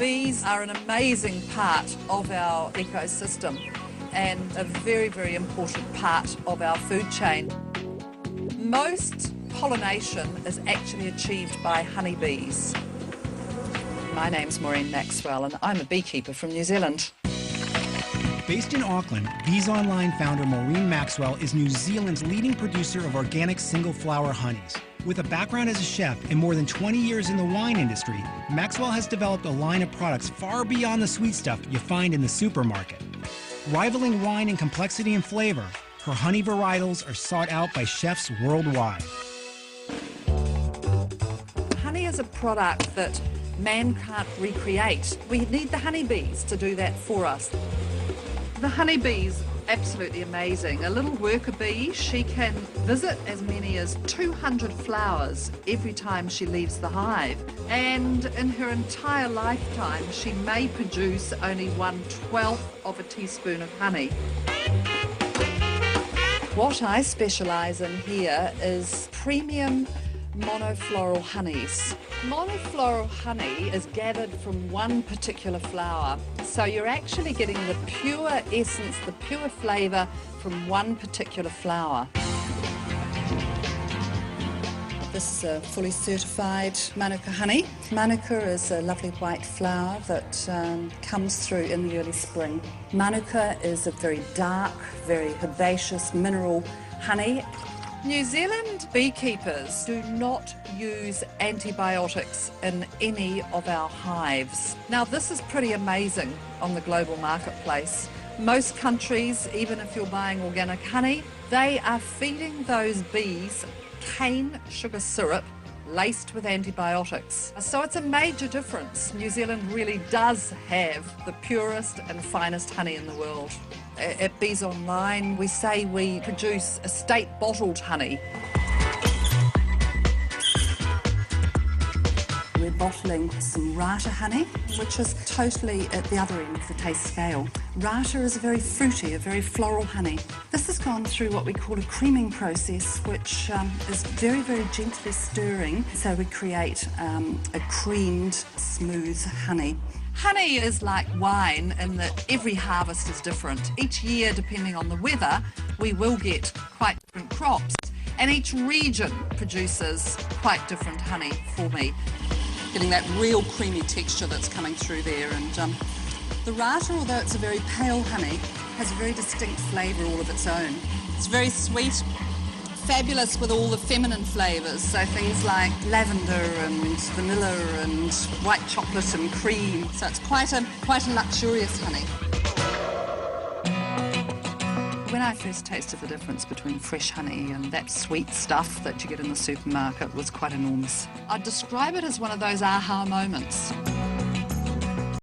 Bees are an amazing part of our ecosystem and a very, very important part of our food chain. Most pollination is actually achieved by honeybees. My name's Maureen Maxwell and I'm a beekeeper from New Zealand. Based in Auckland, Bees Online founder Maureen Maxwell is New Zealand's leading producer of organic single-flower honeys. With a background as a chef and more than 20 years in the wine industry, Maxwell has developed a line of products far beyond the sweet stuff you find in the supermarket. Rivaling wine in complexity and flavor, her honey varietals are sought out by chefs worldwide. Honey is a product that man can't recreate. We need the honeybees to do that for us. The honeybee's absolutely amazing. A little worker bee, she can visit as many as 200 flowers every time she leaves the hive. And in her entire lifetime, she may produce only 1/12 of a teaspoon of honey. What I specialise in here is premium monofloral honeys. Monofloral honey is gathered from one particular flower, so you're actually getting the pure essence, the pure flavour from one particular flower. This is a fully certified manuka honey. Manuka is a lovely white flower that comes through in the early spring. Manuka is a very dark, very herbaceous mineral honey. New Zealand beekeepers do not use antibiotics in any of our hives. Now this is pretty amazing on the global marketplace. Most countries, even if you're buying organic honey, they are feeding those bees cane sugar syrup laced with antibiotics. So it's a major difference. New Zealand really does have the purest and finest honey in the world. At Bees Online, we say we produce estate bottled honey. We're bottling some rata honey, which is totally at the other end of the taste scale. Rata is a very fruity, a very floral honey. This has gone through what we call a creaming process, which is very, very gently stirring. So we create a creamed, smooth honey. Honey is like wine in that every harvest is different. Each year, depending on the weather, we will get quite different crops. And each region produces quite different honey for me. Getting that real creamy texture that's coming through there. And the rata, although it's a very pale honey, has a very distinct flavour all of its own. It's very sweet, fabulous with all the feminine flavours, so things like lavender and vanilla and white chocolate and cream. So it's quite a luxurious honey. When I first tasted the difference between fresh honey and that sweet stuff that you get in the supermarket was quite enormous. I'd describe it as one of those aha moments.